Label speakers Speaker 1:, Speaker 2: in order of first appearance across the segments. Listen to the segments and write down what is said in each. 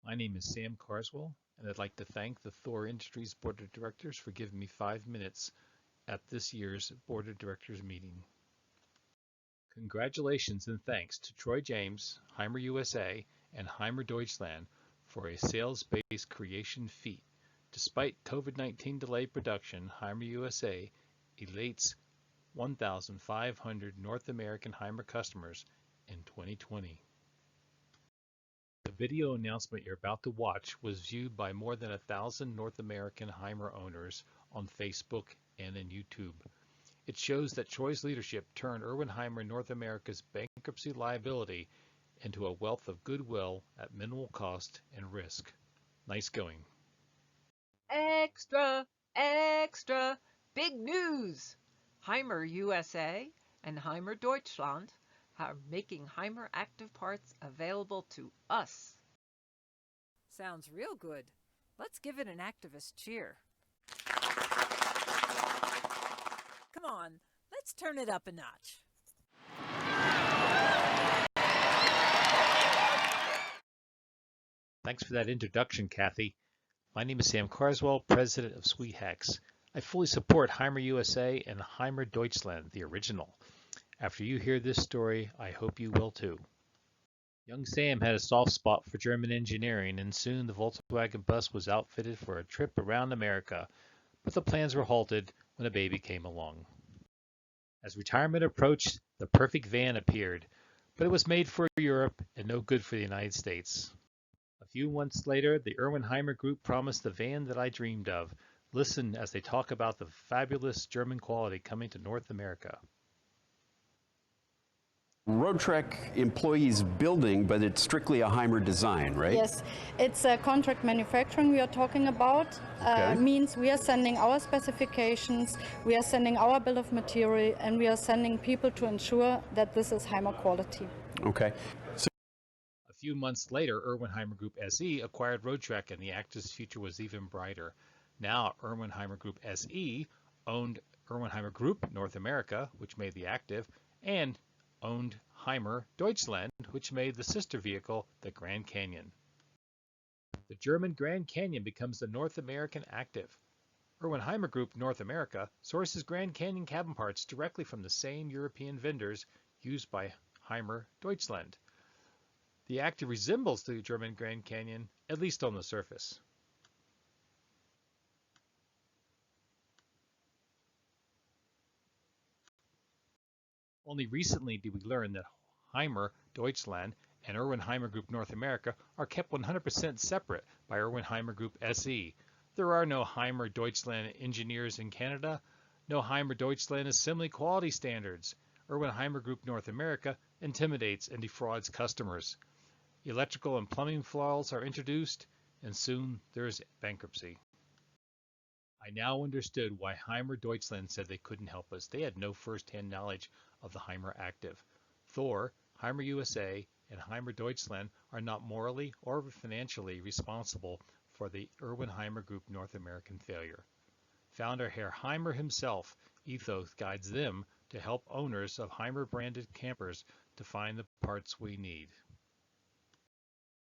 Speaker 1: My name is Sam Carswell, and I'd like to thank the Thor Industries Board of Directors for giving me 5 minutes at this year's Board of Directors meeting. Congratulations and thanks to Troy James, Hymer USA, and Hymer Deutschland for a sales-based creation feat. Despite COVID-19 delayed production, Hymer USA elates 1,500 North American Hymer customers in 2020. The video announcement you're about to watch was viewed by more than 1,000 North American Hymer owners on Facebook and in YouTube. It shows that Troy's leadership turned Erwin Hymer North America's bankruptcy liability into a wealth of goodwill at minimal cost and risk. Nice going.
Speaker 2: Extra, extra, big news! Hymer USA and Hymer Deutschland are making Hymer active parts available to us.
Speaker 3: Sounds real good. Let's give it an activist cheer. Come on, let's turn it up a notch.
Speaker 1: Thanks for that introduction, Kathy. My name is Sam Carswell, president of SUIET. I fully support Hymer USA and Hymer Deutschland, the original. After you hear this story, I hope you will too. Young Sam had a soft spot for German engineering, and soon the Volkswagen bus was outfitted for a trip around America, but the plans were halted when a baby came along. As retirement approached, the perfect van appeared, but it was made for Europe and no good for the United States. A few months later, the Erwin Hymer Group promised the van that I dreamed of. Listen as they talk about the fabulous German quality coming to North America.
Speaker 4: Roadtrek employees building, but it's strictly a Hymer design, right?
Speaker 5: Yes, it's a contract manufacturing we are talking about.
Speaker 4: Okay.
Speaker 5: Means we are sending our specifications, we are sending our bill of material, and we are sending people to ensure that this is Hymer quality.
Speaker 4: Okay.
Speaker 1: A few months later, Erwin Hymer Group SE acquired Roadtrek, and the active's future was even brighter. Now, Erwin Hymer Group SE owned Erwin Hymer Group North America, which made the active, and owned Hymer Deutschland, which made the sister vehicle, the Grand Canyon. The German Grand Canyon becomes the North American active. Erwin Hymer Group North America sources Grand Canyon cabin parts directly from the same European vendors used by Hymer Deutschland. The active resembles the German Grand Canyon, at least on the surface. Only recently did we learn that Hymer Deutschland and Erwin Hymer Group North America are kept 100% separate by Erwin Hymer Group SE. There are no Hymer Deutschland engineers in Canada, no Hymer Deutschland assembly quality standards. Erwin Hymer Group North America intimidates and defrauds customers. Electrical and plumbing flaws are introduced, and soon there is bankruptcy. I now understood why Hymer Deutschland said they couldn't help us. They had no first-hand knowledge of the Hymer active. Thor, Hymer USA, and Hymer Deutschland are not morally or financially responsible for the Erwin Hymer Group North American failure. Founder Herr Hymer himself ethos guides them to help owners of Hymer-branded campers to find the parts we need.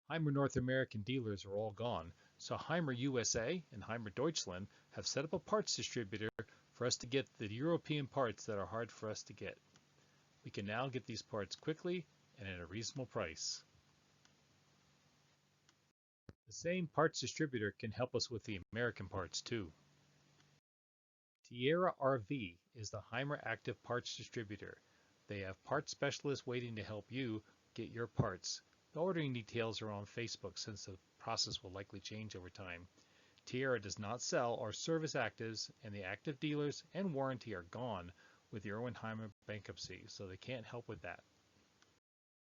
Speaker 1: Hymer North American dealers are all gone, so Hymer USA and Hymer Deutschland have set up a parts distributor for us to get the European parts that are hard for us to get. We can now get these parts quickly and at a reasonable price. The same parts distributor can help us with the American parts too. Tierra RV is the Hymer active parts distributor. They have parts specialists waiting to help you get your parts. The ordering details are on Facebook since the process will likely change over time. Tierra does not sell or service actives, and the active dealers and warranty are gone with the Erwin Hymer bankruptcy, so they can't help with that.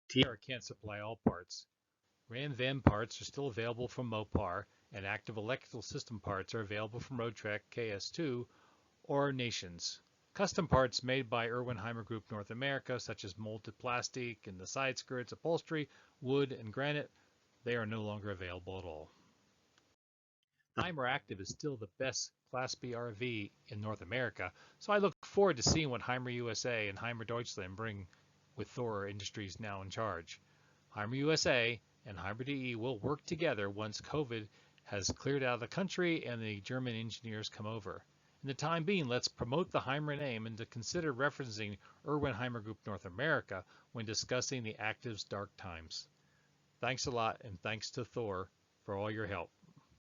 Speaker 1: Tierra can't supply all parts. Ram van parts are still available from Mopar, and active electrical system parts are available from Roadtrek KS2 or Nations. Custom parts made by Erwin Hymer Group North America, such as molded plastic and the side skirts, upholstery, wood, and granite, they are no longer available at all. Hymer Active is still the best Class B RV in North America, so I look forward to seeing what Hymer USA and Hymer Deutschland bring with Thor Industries now in charge. Hymer USA and Hymer DE will work together once COVID has cleared out of the country and the German engineers come over. In the time being, let's promote the Hymer name and to consider referencing Irwin Hymer Group North America when discussing the Active's dark times. Thanks a lot, and thanks to Thor for all your help.